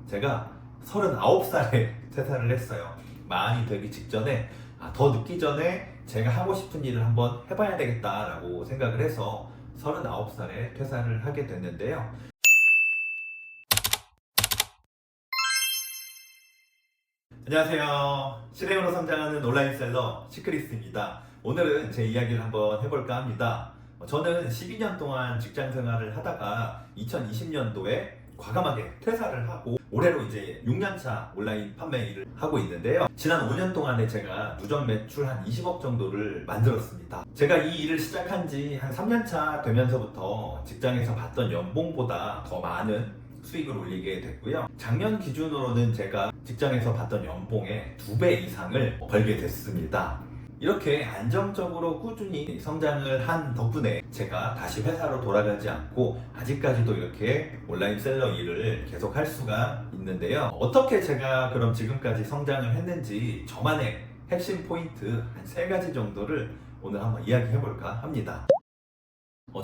제가 39살에 퇴사를 했어요. 마흔이 되기 직전에 더 늦기 전에 제가 하고 싶은 일을 한번 해봐야 되겠다라고 생각을 해서 39살에 퇴사를 하게 됐는데요. 안녕하세요. 실행으로 성장하는 온라인셀러 시크리스입니다. 오늘은 제 이야기를 한번 해볼까 합니다. 저는 12년 동안 직장 생활을 하다가 2020년도에 과감하게 퇴사를 하고 올해로 이제 6년차 온라인 판매 일을 하고 있는데요. 지난 5년 동안에 제가 누적 매출 한 20억 정도를 만들었습니다. 제가 이 일을 시작한 지 한 3년차 되면서부터 직장에서 받던 연봉보다 더 많은 수익을 올리게 됐고요. 작년 기준으로는 제가 직장에서 받던 연봉의 2배 이상을 벌게 됐습니다. 이렇게 안정적으로 꾸준히 성장을 한 덕분에 제가 다시 회사로 돌아가지 않고 아직까지도 이렇게 온라인 셀러 일을 계속 할 수가 있는데요. 어떻게 제가 그럼 지금까지 성장을 했는지 저만의 핵심 포인트 한 3가지 정도를 오늘 한번 이야기해 볼까 합니다.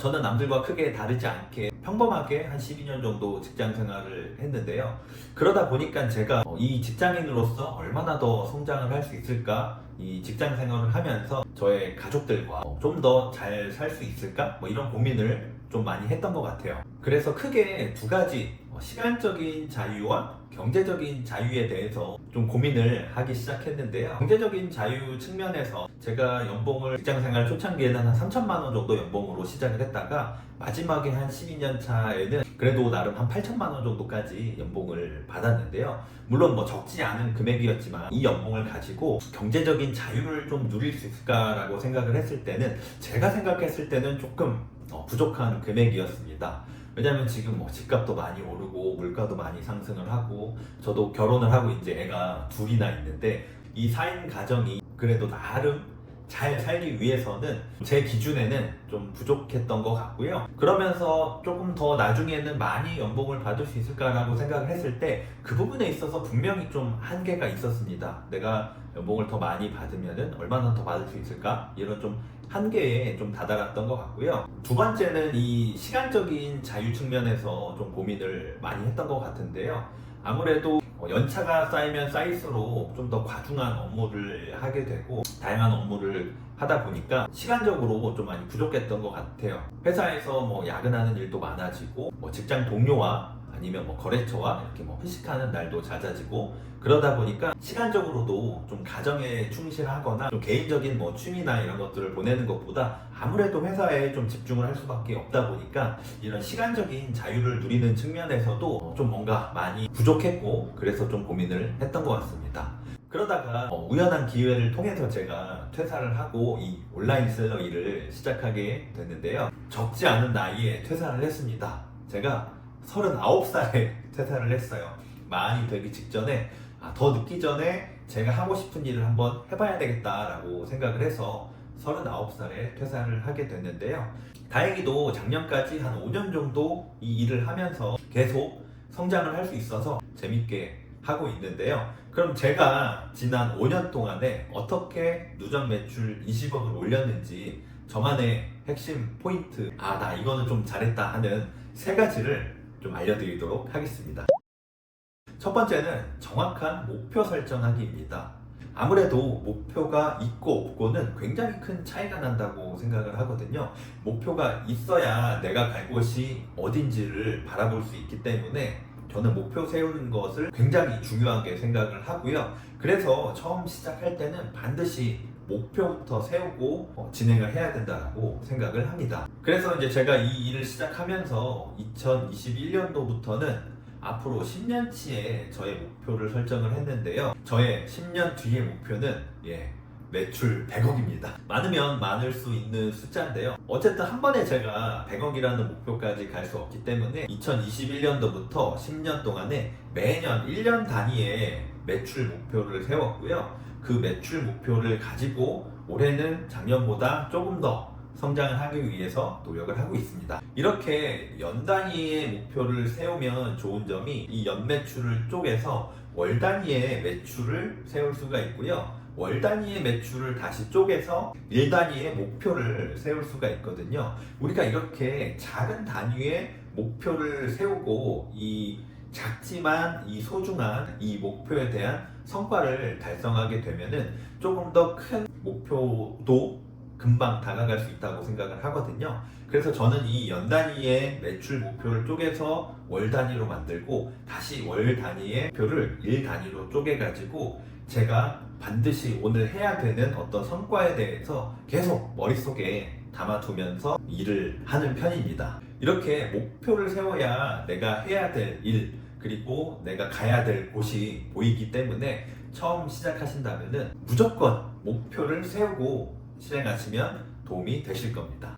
저는 남들과 크게 다르지 않게 평범하게 한 12년 정도 직장 생활을 했는데요. 그러다 보니까 제가 이 직장인으로서 얼마나 더 성장을 할 수 있을까? 이 직장 생활을 하면서 저의 가족들과 좀 더 잘 살 수 있을까? 이런 고민을 좀 많이 했던 것 같아요. 그래서 크게 2가지 시간적인 자유와 경제적인 자유에 대해서 좀 고민을 하기 시작했는데요. 경제적인 자유 측면에서 제가 연봉을 직장생활 초창기에는 한 3천만 원 정도 연봉으로 시작을 했다가 마지막에 한 12년 차에는 그래도 나름 한 8천만 원 정도까지 연봉을 받았는데요. 물론 적지 않은 금액이었지만 이 연봉을 가지고 경제적인 자유를 좀 누릴 수 있을까라고 생각을 했을 때는 제가 생각했을 때는 조금 부족한 금액이었습니다. 왜냐면 지금 집값도 많이 오르고 물가도 많이 상승을 하고 저도 결혼을 하고 이제 애가 2이나 있는데 이 4인 가정이 그래도 나름 잘 살기 위해서는 제 기준에는 좀 부족했던 것 같고요. 그러면서 조금 더 나중에는 많이 연봉을 받을 수 있을까라고 생각을 했을 때 그 부분에 있어서 분명히 좀 한계가 있었습니다. 내가 연봉을 더 많이 받으면은 얼마나 더 받을 수 있을까? 이런 좀 한계에 좀 다다랐던 것 같고요. 2번째는 이 시간적인 자유 측면에서 좀 고민을 많이 했던 것 같은데요. 아무래도 연차가 쌓이면 쌓일수록 좀 더 과중한 업무를 하게 되고 다양한 업무를 하다 보니까 시간적으로 좀 많이 부족했던 것 같아요. 회사에서 야근하는 일도 많아지고 직장 동료와 아니면 거래처와 이렇게 회식하는 날도 잦아지고 그러다 보니까 시간적으로도 좀 가정에 충실하거나 좀 개인적인 취미나 이런 것들을 보내는 것보다 아무래도 회사에 좀 집중을 할 수밖에 없다 보니까 이런 시간적인 자유를 누리는 측면에서도 좀 뭔가 많이 부족했고 그래서 좀 고민을 했던 것 같습니다. 그러다가 우연한 기회를 통해서 제가 퇴사를 하고 이 온라인 셀러 일을 시작하게 됐는데요. 적지 않은 나이에 퇴사를 했습니다. 제가 39살에 퇴사를 했어요. 마흔이 되기 직전에 더 늦기 전에 제가 하고 싶은 일을 한번 해봐야 되겠다라고 생각을 해서 39살에 퇴사를 하게 됐는데요. 다행히도 작년까지 한 5년 정도 이 일을 하면서 계속 성장을 할 수 있어서 재밌게 하고 있는데요. 그럼 제가 지난 5년 동안에 어떻게 누적 매출 20억을 올렸는지 저만의 핵심 포인트, 나 이거는 좀 잘했다 하는 3가지를 좀 알려드리도록 하겠습니다. 첫 번째는 정확한 목표 설정하기입니다. 아무래도 목표가 있고 없고는 굉장히 큰 차이가 난다고 생각을 하거든요. 목표가 있어야 내가 갈 곳이 어딘지를 바라볼 수 있기 때문에 저는 목표 세우는 것을 굉장히 중요하게 생각을 하고요. 그래서 처음 시작할 때는 반드시 목표부터 세우고 진행을 해야 된다고 생각을 합니다. 그래서 이제 제가 이 일을 시작하면서 2021년도부터는 앞으로 10년치의 저의 목표를 설정을 했는데요. 저의 10년 뒤의 목표는 매출 100억입니다. 많으면 많을 수 있는 숫자인데요. 어쨌든 한 번에 제가 100억이라는 목표까지 갈 수 없기 때문에 2021년도부터 10년 동안에 매년 1년 단위의 매출 목표를 세웠고요. 그 매출 목표를 가지고 올해는 작년보다 조금 더 성장을 하기 위해서 노력을 하고 있습니다. 이렇게 연 단위의 목표를 세우면 좋은 점이 이 연 매출을 쪼개서 월 단위의 매출을 세울 수가 있고요. 월 단위의 매출을 다시 쪼개서 일 단위의 목표를 세울 수가 있거든요. 우리가 이렇게 작은 단위의 목표를 세우고 이 작지만 이 소중한 이 목표에 대한 성과를 달성하게 되면은 조금 더 큰 목표도 금방 다가갈 수 있다고 생각을 하거든요. 그래서 저는 이 연 단위의 매출 목표를 쪼개서 월 단위로 만들고 다시 월 단위의 목표를 일 단위로 쪼개가지고 제가 반드시 오늘 해야 되는 어떤 성과에 대해서 계속 머릿속에 담아두면서 일을 하는 편입니다. 이렇게 목표를 세워야 내가 해야 될 일, 그리고 내가 가야 될 곳이 보이기 때문에 처음 시작하신다면 무조건 목표를 세우고 실행하시면 도움이 되실 겁니다.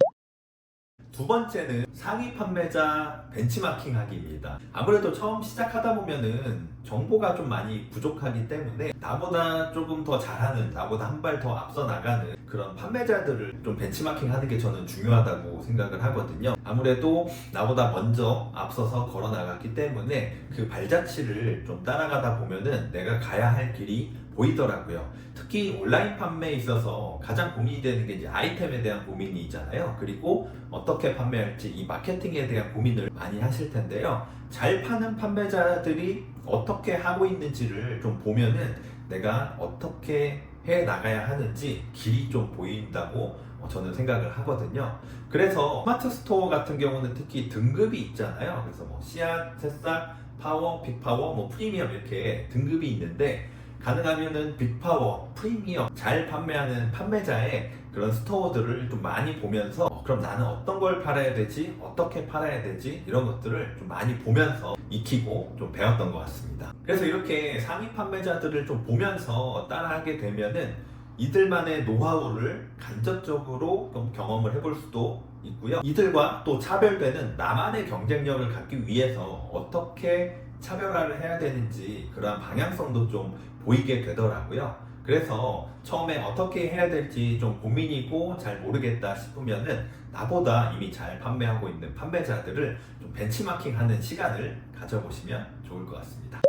두 번째는 상위 판매자 벤치마킹 하기입니다. 아무래도 처음 시작하다 보면은 정보가 좀 많이 부족하기 때문에 나보다 조금 더 잘하는, 나보다 한 발 더 앞서 나가는 그런 판매자들을 좀 벤치마킹 하는 게 저는 중요하다고 생각을 하거든요. 아무래도 나보다 먼저 앞서서 걸어 나갔기 때문에 그 발자취를 좀 따라가다 보면은 내가 가야 할 길이 보이더라고요. 특히 온라인 판매에 있어서 가장 고민이 되는 게 이제 아이템에 대한 고민이 있잖아요. 그리고 어떻게 판매할지 이 마케팅에 대한 고민을 많이 하실 텐데요. 잘 파는 판매자들이 어떻게 하고 있는지를 좀 보면은 내가 어떻게 해 나가야 하는지 길이 좀 보인다고 저는 생각을 하거든요. 그래서 스마트 스토어 같은 경우는 특히 등급이 있잖아요. 그래서 뭐 씨앗, 새싹, 파워, 빅파워, 뭐 프리미엄 이렇게 등급이 있는데 가능하면은 빅파워, 프리미엄 잘 판매하는 판매자의 그런 스토어들을 좀 많이 보면서 그럼 나는 어떤 걸 팔아야 되지? 어떻게 팔아야 되지? 이런 것들을 좀 많이 보면서 익히고 좀 배웠던 것 같습니다. 그래서 이렇게 상위 판매자들을 좀 보면서 따라하게 되면은 이들만의 노하우를 간접적으로 좀 경험을 해볼 수도 있고요. 이들과 또 차별되는 나만의 경쟁력을 갖기 위해서 어떻게 차별화를 해야 되는지 그러한 방향성도 좀 보이게 되더라고요. 그래서 처음에 어떻게 해야 될지 좀 고민이고 잘 모르겠다 싶으면은 나보다 이미 잘 판매하고 있는 판매자들을 좀 벤치마킹하는 시간을 가져보시면 좋을 것 같습니다.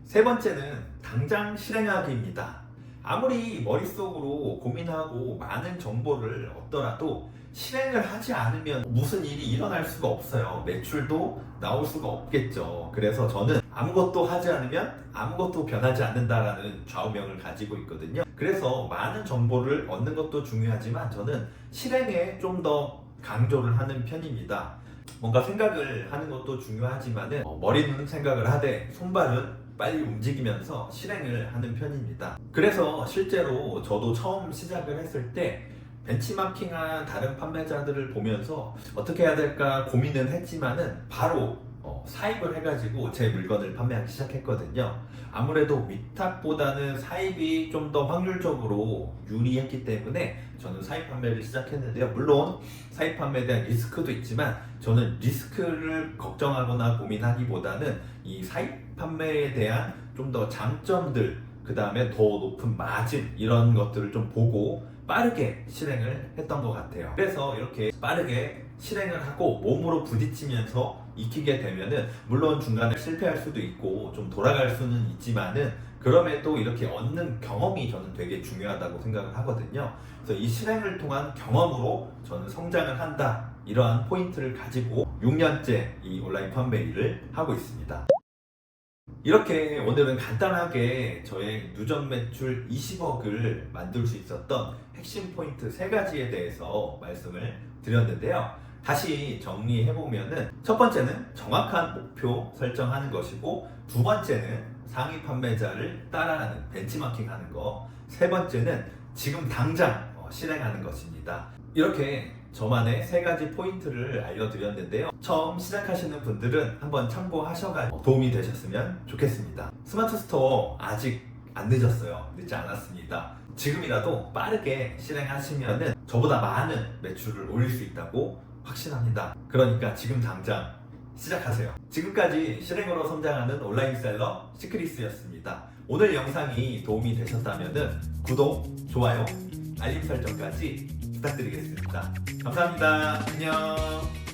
세 번째는 당장 실행하기입니다. 아무리 머릿속으로 고민하고 많은 정보를 얻더라도 실행을 하지 않으면 무슨 일이 일어날 수가 없어요. 매출도 나올 수가 없겠죠. 그래서 저는 아무것도 하지 않으면 아무것도 변하지 않는다라는 좌우명을 가지고 있거든요. 그래서 많은 정보를 얻는 것도 중요하지만 저는 실행에 좀 더 강조를 하는 편입니다. 뭔가 생각을 하는 것도 중요하지만은 머리는 생각을 하되 손발은 빨리 움직이면서 실행을 하는 편입니다. 그래서 실제로 저도 처음 시작을 했을 때 벤치마킹한 다른 판매자들을 보면서 어떻게 해야 될까 고민은 했지만은 바로 사입을 해가지고 제 물건을 판매하기 시작했거든요. 아무래도 위탁보다는 사입이 좀 더 확률적으로 유리했기 때문에 저는 사입 판매를 시작했는데요. 물론 사입 판매에 대한 리스크도 있지만 저는 리스크를 걱정하거나 고민하기보다는 이 사입 판매에 대한 좀 더 장점들, 그 다음에 더 높은 마진 이런 것들을 좀 보고 빠르게 실행을 했던 것 같아요. 그래서 이렇게 빠르게 실행을 하고 몸으로 부딪히면서 익히게 되면은 물론 중간에 실패할 수도 있고 좀 돌아갈 수는 있지만은 그럼에도 이렇게 얻는 경험이 저는 되게 중요하다고 생각을 하거든요. 그래서 이 실행을 통한 경험으로 저는 성장을 한다, 이러한 포인트를 가지고 6년째 이 온라인 판매 일을 하고 있습니다. 이렇게 오늘은 간단하게 저의 누적 매출 20억을 만들 수 있었던 핵심 포인트 3가지에 대해서 말씀을 드렸는데요. 다시 정리해보면은 첫 번째는 정확한 목표 설정하는 것이고, 두 번째는 상위 판매자를 따라하는 벤치마킹 하는 거, 세 번째는 지금 당장 실행하는 것입니다. 이렇게 저만의 3가지 포인트를 알려드렸는데요. 처음 시작하시는 분들은 한번 참고하셔가지고 도움이 되셨으면 좋겠습니다. 스마트 스토어 아직 안 늦었어요. 늦지 않았습니다. 지금이라도 빠르게 실행하시면은 저보다 많은 매출을 올릴 수 있다고 확신합니다. 그러니까 지금 당장 시작하세요. 지금까지 실행으로 성장하는 온라인 셀러 시크릿스였습니다. 오늘 영상이 도움이 되셨다면 구독, 좋아요, 알림 설정까지 부탁드리겠습니다. 감사합니다. 안녕.